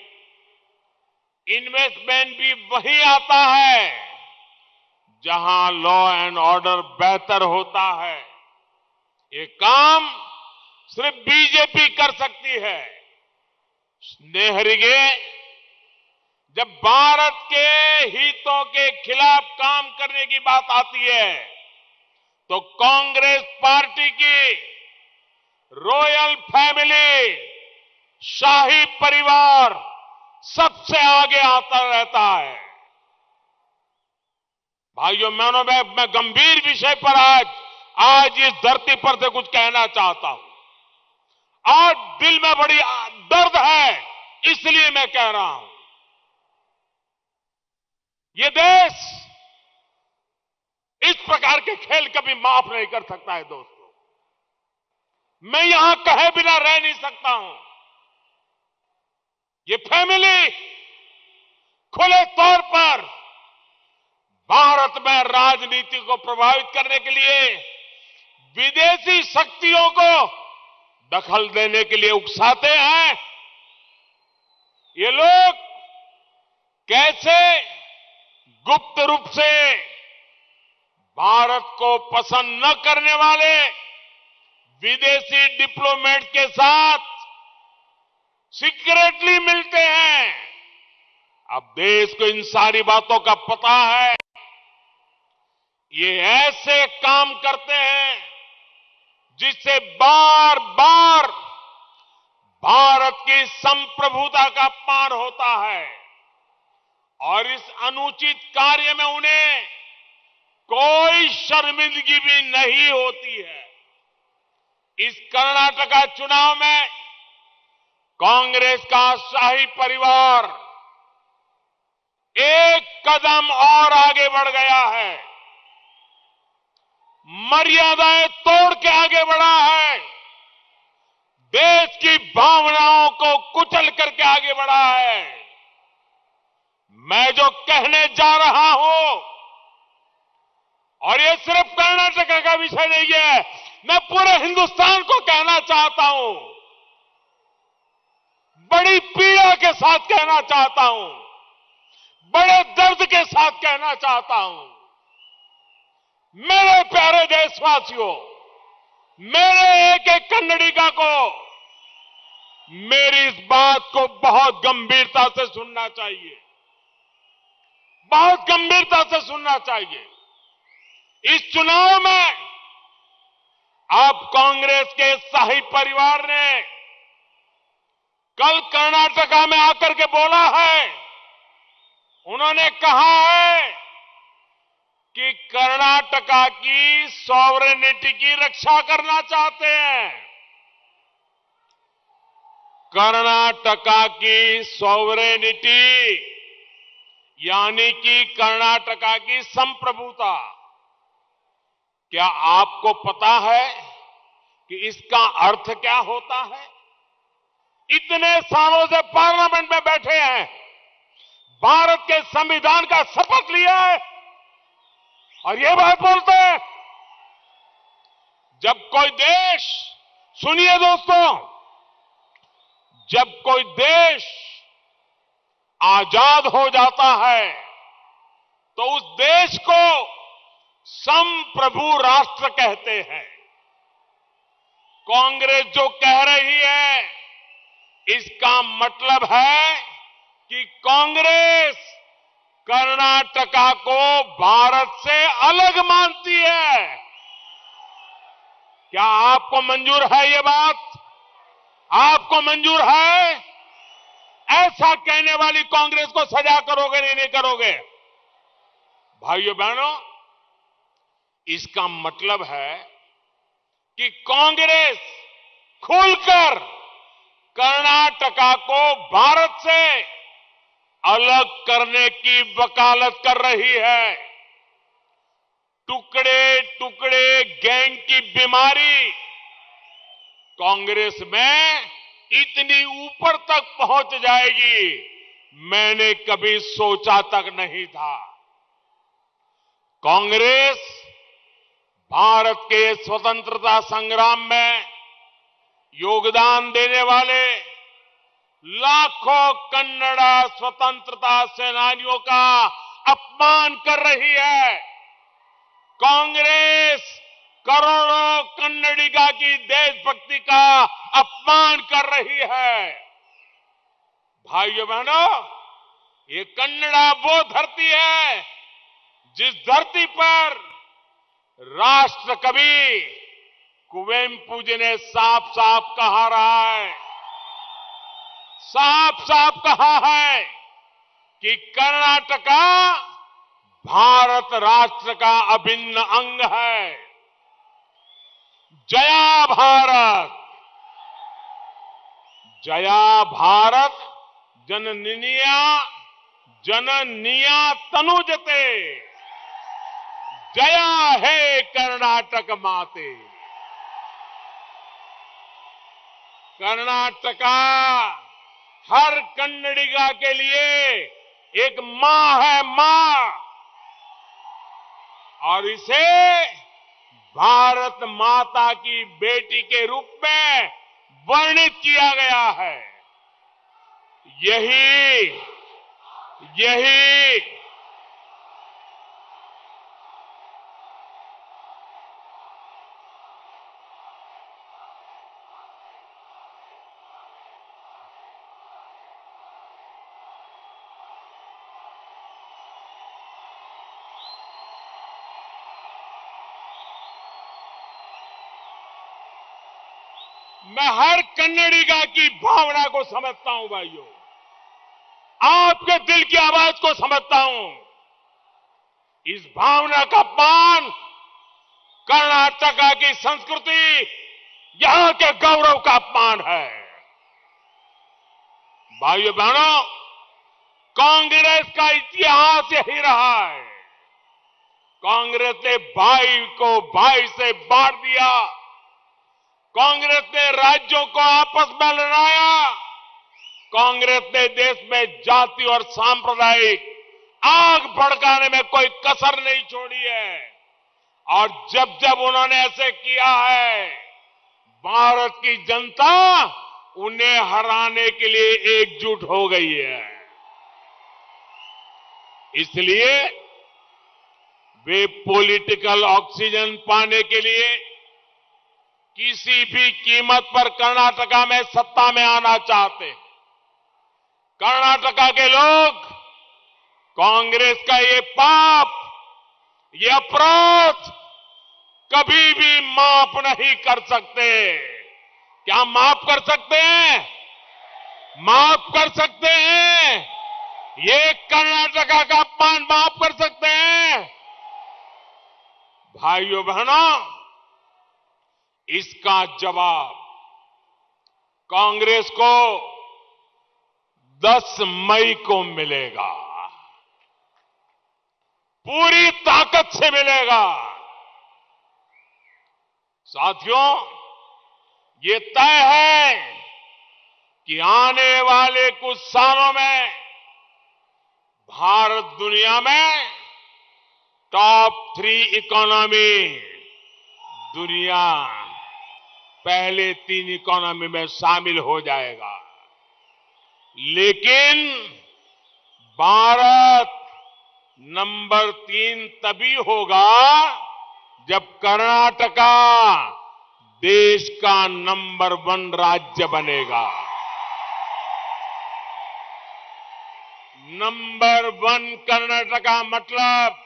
इन्वेस्टमेंट भी वहीं आता है जहां लॉ एंड ऑर्डर बेहतर होता है। ये काम सिर्फ बीजेपी कर सकती है। स्नेहरिगे, जब भारत के हितों के खिलाफ काम करने की बात आती है तो कांग्रेस पार्टी की रॉयल फैमिली, शाही परिवार सबसे आगे आता रहता है। भाइयों बहनों, मैं गंभीर विषय पर आज इस धरती पर से कुछ कहना चाहता हूं। आज दिल में बड़ी दर्द है, इसलिए मैं कह रहा हूं। ये देश इस प्रकार के खेल कभी माफ नहीं कर सकता है। दोस्तों, मैं यहां कहे बिना रह नहीं सकता हूं। ये फैमिली खुले तौर पर भारत में राजनीति को प्रभावित करने के लिए विदेशी शक्तियों को दखल देने के लिए उकसाते हैं, ये लोग कैसे गुप्त रूप से भारत को पसंद न करने वाले विदेशी डिप्लोमेट के साथ सीक्रेटली मिलते हैं। अब देश को इन सारी बातों का पता है। ये ऐसे काम करते हैं जिससे बार बार भारत की संप्रभुता का अपमान होता है और इस अनुचित कार्य में उन्हें कोई शर्मिंदगी भी नहीं होती है। इस कर्नाटका चुनाव में कांग्रेस का शाही परिवार एक कदम और आगे बढ़ गया है, मर्यादाएं तोड़ के आगे बढ़ा है, देश की भावनाओं को कुचल करके आगे बढ़ा है। मैं जो कहने जा रहा हूं, और ये सिर्फ कर्नाटक का विषय नहीं है, मैं पूरे हिंदुस्तान को कहना चाहता हूं, बड़ी पीड़ा के साथ कहना चाहता हूं, बड़े दर्द के साथ कहना चाहता हूं। मेरे प्यारे देशवासियों, मेरे एक एक कन्नडिगा को मेरी इस बात को बहुत गंभीरता से सुनना चाहिए, बहुत गंभीरता से सुनना चाहिए। इस चुनाव में अब कांग्रेस के शाही परिवार ने कल कर्नाटका में आकर के बोला है, उन्होंने कहा है कि कर्नाटका की सॉवरेनिटी की रक्षा करना चाहते हैं। कर्नाटका की सॉवरेनिटी यानी कि कर्नाटका की संप्रभुता, क्या आपको पता है कि इसका अर्थ क्या होता है? इतने सालों से पार्लियामेंट में बैठे हैं, भारत के संविधान का शपथ लिया है और ये बात बोलते हैं। जब कोई देश, सुनिए दोस्तों, जब कोई देश आजाद हो जाता है तो उस देश को संप्रभु राष्ट्र कहते हैं। कांग्रेस जो कह रही है, इसका मतलब है कि कांग्रेस कर्नाटका को भारत से अलग मानती है। क्या आपको मंजूर है ये बात? आपको मंजूर है? ऐसा कहने वाली कांग्रेस को सजा करोगे नहीं करोगे? भाइयों बहनों, इसका मतलब है कि कांग्रेस खुलकर कर्नाटका को भारत से अलग करने की वकालत कर रही है। टुकड़े टुकड़े गैंग की बीमारी कांग्रेस में इतनी ऊपर तक पहुंच जाएगी, मैंने कभी सोचा तक नहीं था। कांग्रेस भारत के स्वतंत्रता संग्राम में योगदान देने वाले लाखों कन्नड़ा स्वतंत्रता सेनानियों का अपमान कर रही है। कांग्रेस करोड़ों कन्नडिगा की देशभक्ति का अपमान कर रही है। भाइयों बहनों, ये कन्नड़ा वो धरती है जिस धरती पर राष्ट्र कवि कुवेंपु जी ने साफ साफ कहा रहा है, साफ साफ कहा है कि कर्नाटका भारत राष्ट्र का अभिन्न अंग है। जया भारत, जया भारत जननिया जननिया तनुजते, जया है कर्नाटक माते। कर्नाटका हर कन्नडिगा के लिए एक मां है, मां, और इसे भारत माता की बेटी के रूप में वर्णित किया गया है। यही यही मैं हर कन्नडिगा की भावना को समझता हूं भाइयों, आपके दिल की आवाज को समझता हूं। इस भावना का अपमान कर्नाटका की संस्कृति, यहां के गौरव का अपमान है। भाइयों बहनों, कांग्रेस का इतिहास यही रहा है। कांग्रेस ने भाई को भाई से बांट दिया, कांग्रेस ने राज्यों को आपस में लड़ाया, कांग्रेस ने देश में जाति और सांप्रदायिक आग भड़काने में कोई कसर नहीं छोड़ी है। और जब जब उन्होंने ऐसे किया है, भारत की जनता उन्हें हराने के लिए एकजुट हो गई है। इसलिए वे पॉलिटिकल ऑक्सीजन पाने के लिए किसी भी कीमत पर कर्नाटका में सत्ता में आना चाहते हैं। कर्नाटका के लोग कांग्रेस का ये पाप, ये अपराध कभी भी माफ नहीं कर सकते। क्या माफ कर सकते हैं? माफ कर सकते हैं? ये कर्नाटका का अपमान माफ कर सकते हैं? भाइयों बहनों, इसका जवाब कांग्रेस को 10 मई को मिलेगा, पूरी ताकत से मिलेगा। साथियों, ये तय है कि आने वाले कुछ सालों में भारत दुनिया में टॉप 3 इकोनॉमी, दुनिया पहले 3 इकोनॉमी में शामिल हो जाएगा। लेकिन भारत नंबर 3 तभी होगा जब कर्नाटका देश का नंबर 1 राज्य बनेगा। नंबर 1 कर्नाटका मतलब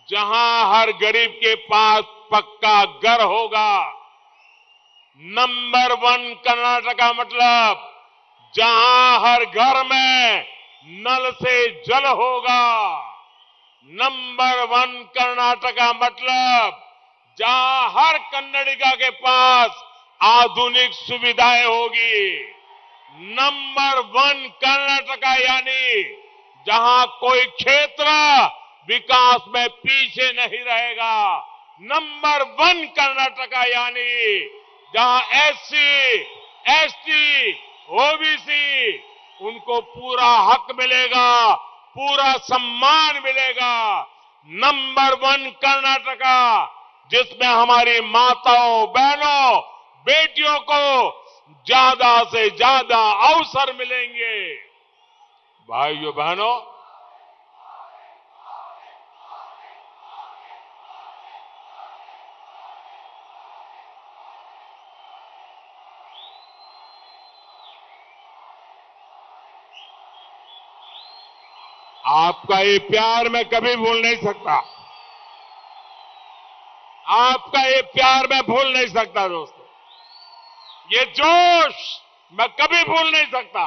जहां हर गरीब के पास पक्का घर होगा। नंबर 1 कर्नाटका मतलब जहां हर घर में नल से जल होगा। नंबर 1 कर्नाटका मतलब जहां हर कन्नडिगा के पास आधुनिक सुविधाएं होगी। नंबर 1 कर्नाटका यानी जहां कोई क्षेत्र विकास में पीछे नहीं रहेगा। नंबर 1 कर्नाटका यानी जहां एससी, एसटी, ओबीसी उनको पूरा हक मिलेगा, पूरा सम्मान मिलेगा। नंबर 1 कर्नाटका जिसमें हमारी माताओं, बहनों, बेटियों को ज्यादा से ज्यादा अवसर मिलेंगे। भाइयों बहनों, आपका ये प्यार मैं कभी भूल नहीं सकता। आपका ये प्यार मैं भूल नहीं सकता दोस्तों। ये जोश मैं कभी भूल नहीं सकता।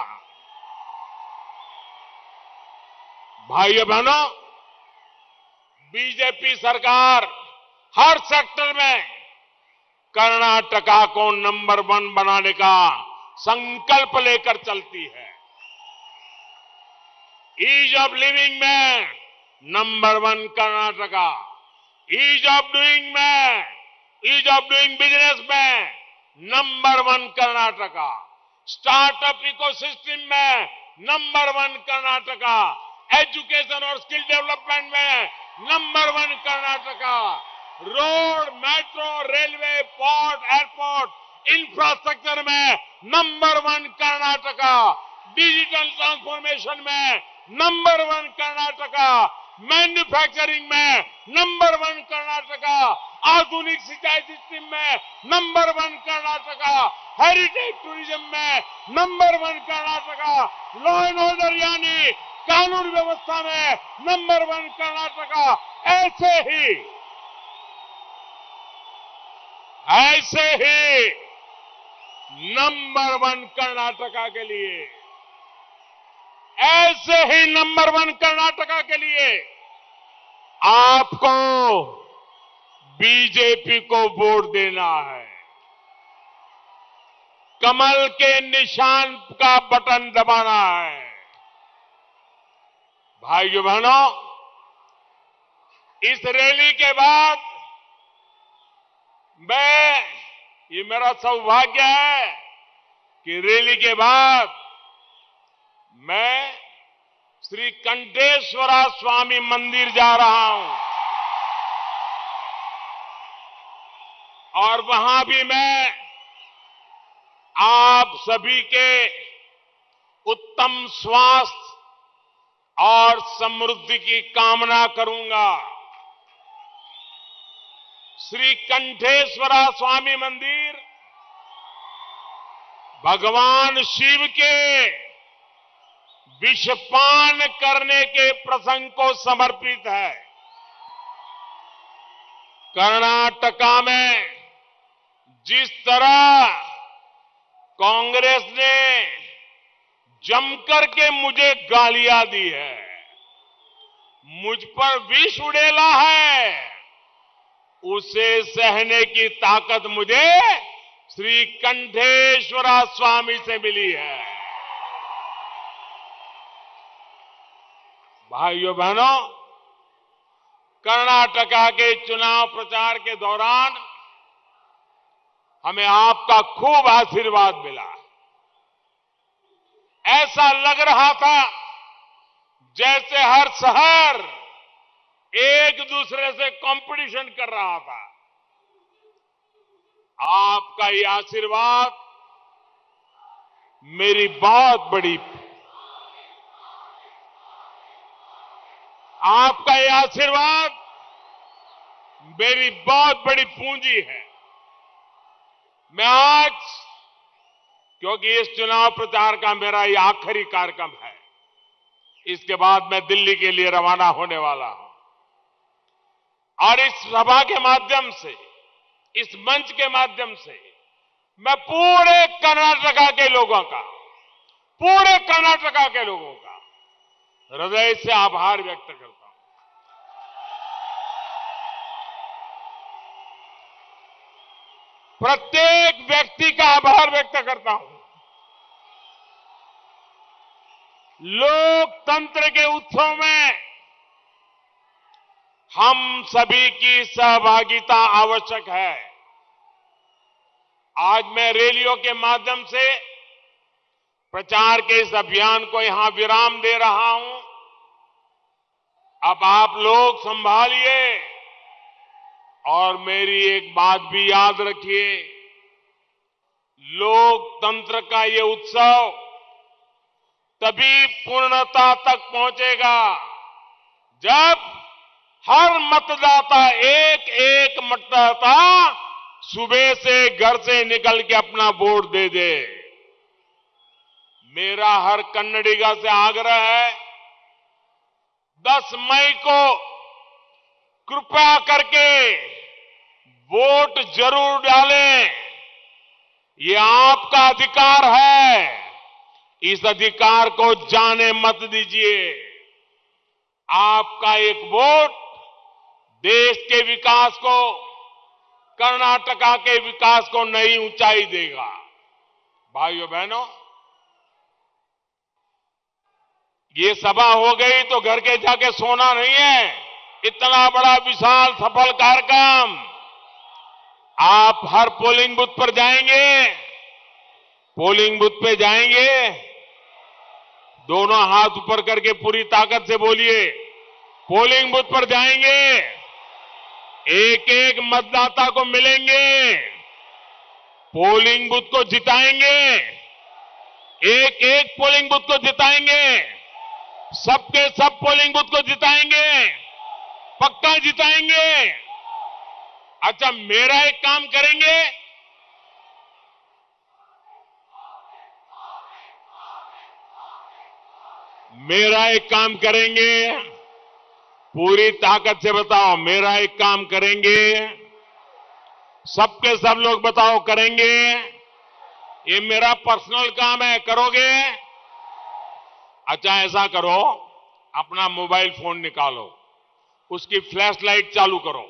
भाइयों बहनों, बीजेपी सरकार हर सेक्टर में कर्नाटका को नंबर 1 बनाने का संकल्प लेकर चलती है। ईज ऑफ लिविंग में number 1 Karnataka, ease of doing में, ईज ऑफ डूइंग बिजनेस में नंबर 1 कर्नाटका, स्टार्टअप इकोसिस्टम में नंबर 1 कर्नाटका, एजुकेशन और स्किल डेवलपमेंट में number 1 Karnataka, road, metro, railway, port, airport, infrastructure में नंबर 1 कर्नाटका, डिजिटल ट्रांसफॉर्मेशन में नंबर 1 कर्नाटका, मैन्युफैक्चरिंग में नंबर 1 कर्नाटका, आधुनिक सिंचाई सिस्टम में नंबर 1 कर्नाटका, हेरिटेज टूरिज्म में number 1 Karnataka, law and order यानी कानून व्यवस्था में नंबर 1 कर्नाटका। ऐसे ही नंबर 1 कर्नाटका के लिए, ऐसे ही नंबर 1 कर्नाटका के लिए आपको बीजेपी को वोट देना है। कमल के निशान का बटन दबाना है। भाइयों बहनों, इस रैली के बाद ये मेरा सौभाग्य है कि रैली के बाद मैं श्री कंठेश्वरा स्वामी मंदिर जा रहा हूं और वहां भी मैं आप सभी के उत्तम स्वास्थ्य और समृद्धि की कामना करूंगा। श्री कंठेश्वरा स्वामी मंदिर भगवान शिव के विषपान करने के प्रसंग को समर्पित है। कर्नाटका में जिस तरह कांग्रेस ने जमकर के मुझे गालियां दी है, मुझ पर विष उड़ेला है, उसे सहने की ताकत मुझे श्री कंठेश्वरा स्वामी से मिली है। भाइयों बहनों, कर्नाटका के चुनाव प्रचार के दौरान हमें आपका खूब आशीर्वाद मिला। ऐसा लग रहा था जैसे हर शहर एक दूसरे से कंपटीशन कर रहा था। आपका ये आशीर्वाद मेरी बहुत बड़ी, आपका ये आशीर्वाद मेरी बहुत बड़ी पूंजी है। मैं आज, क्योंकि इस चुनाव प्रचार का मेरा ये आखिरी कार्यक्रम है, इसके बाद मैं दिल्ली के लिए रवाना होने वाला हूं और इस सभा के माध्यम से, इस मंच के माध्यम से मैं पूरे कर्नाटका के लोगों का, पूरे कर्नाटका के लोगों का हृदय से आभार व्यक्त करता हूं। प्रत्येक व्यक्ति का आभार व्यक्त करता हूं। लोकतंत्र के उत्सव में हम सभी की सहभागिता आवश्यक है। आज मैं रैलियों के माध्यम से प्रचार के इस अभियान को यहां विराम दे रहा हूं। अब आप लोग संभालिए और मेरी एक बात भी याद रखिए, लोकतंत्र का ये उत्सव तभी पूर्णता तक पहुंचेगा जब हर मतदाता, एक एक मतदाता सुबह से घर से निकल के अपना वोट दे दे। मेरा हर कन्नडिगा से आग्रह है, 10 मई को कृपया करके वोट जरूर डालें। ये आपका अधिकार है। इस अधिकार को जाने मत दीजिए। आपका एक वोट देश के विकास को, कर्नाटका के विकास को नई ऊंचाई देगा। भाइयों बहनों, ये सभा हो गई तो घर के जाके सोना नहीं है। इतना बड़ा विशाल सफल कार्यक्रम, आप हर पोलिंग बूथ पर जाएंगे, पोलिंग बूथ पे जाएंगे, दोनों हाथ ऊपर करके पूरी ताकत से बोलिए, पोलिंग बूथ पर जाएंगे, एक एक मतदाता को मिलेंगे, पोलिंग बूथ को जिताएंगे, एक एक पोलिंग बूथ को जिताएंगे, सबके सब पोलिंग बूथ को जिताएंगे, पक्का जिताएंगे। अच्छा, मेरा एक काम करेंगे, मेरा एक काम करेंगे, पूरी ताकत से बताओ, मेरा एक काम करेंगे, सबके सब लोग बताओ करेंगे, ये मेरा पर्सनल काम है, करोगे? अच्छा, ऐसा करो, अपना मोबाइल फोन निकालो, उसकी फ्लैश लाइट चालू करो,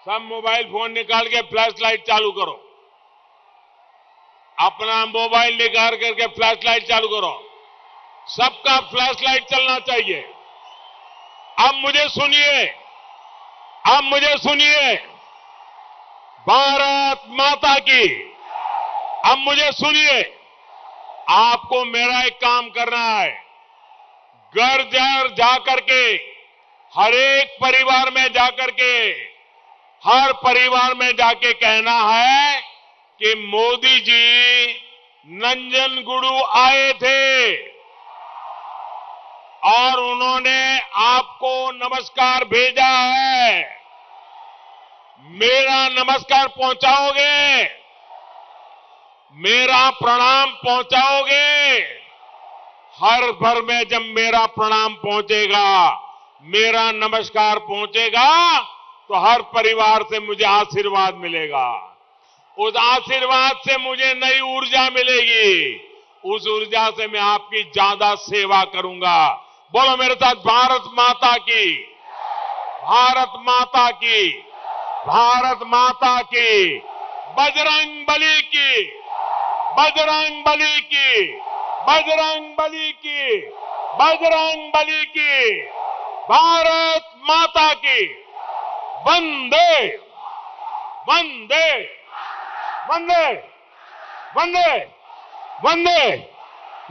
सब मोबाइल फोन निकाल के फ्लैश लाइट चालू करो, अपना मोबाइल निकाल करके फ्लैश लाइट चालू करो, सबका फ्लैश लाइट चलना चाहिए। अब मुझे सुनिए, अब मुझे सुनिए, भारत माता की, अब मुझे सुनिए, आपको मेरा एक काम करना है, घर घर जाकर के, हर एक परिवार में जाकर के, हर परिवार में जाके कहना है कि मोदी जी नंजनगुडू आए थे और उन्होंने आपको नमस्कार भेजा है, मेरा नमस्कार पहुंचाओगे, मेरा प्रणाम पहुंचाओगे। हर भर में जब मेरा प्रणाम पहुंचेगा, मेरा नमस्कार पहुंचेगा, तो हर परिवार से मुझे आशीर्वाद मिलेगा, उस आशीर्वाद से मुझे नई ऊर्जा मिलेगी, उस ऊर्जा से मैं आपकी ज्यादा सेवा करूंगा। बोलो मेरे साथ, भारत माता की, भारत माता की, भारत माता की, बजरंग बली की, बजरंग बली की, बजरंग बली की, बजरंग बली की, भारत माता की। वंदे वंदे वंदे वंदे वंदे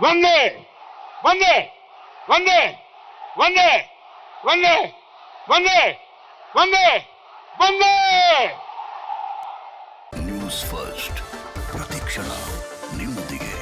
वंदे वंदे वंदे वंदे वंदे वंदे वंदे वंदे। न्यूज़ फर्स्ट, प्रतीक्षणा निम्मदिगे।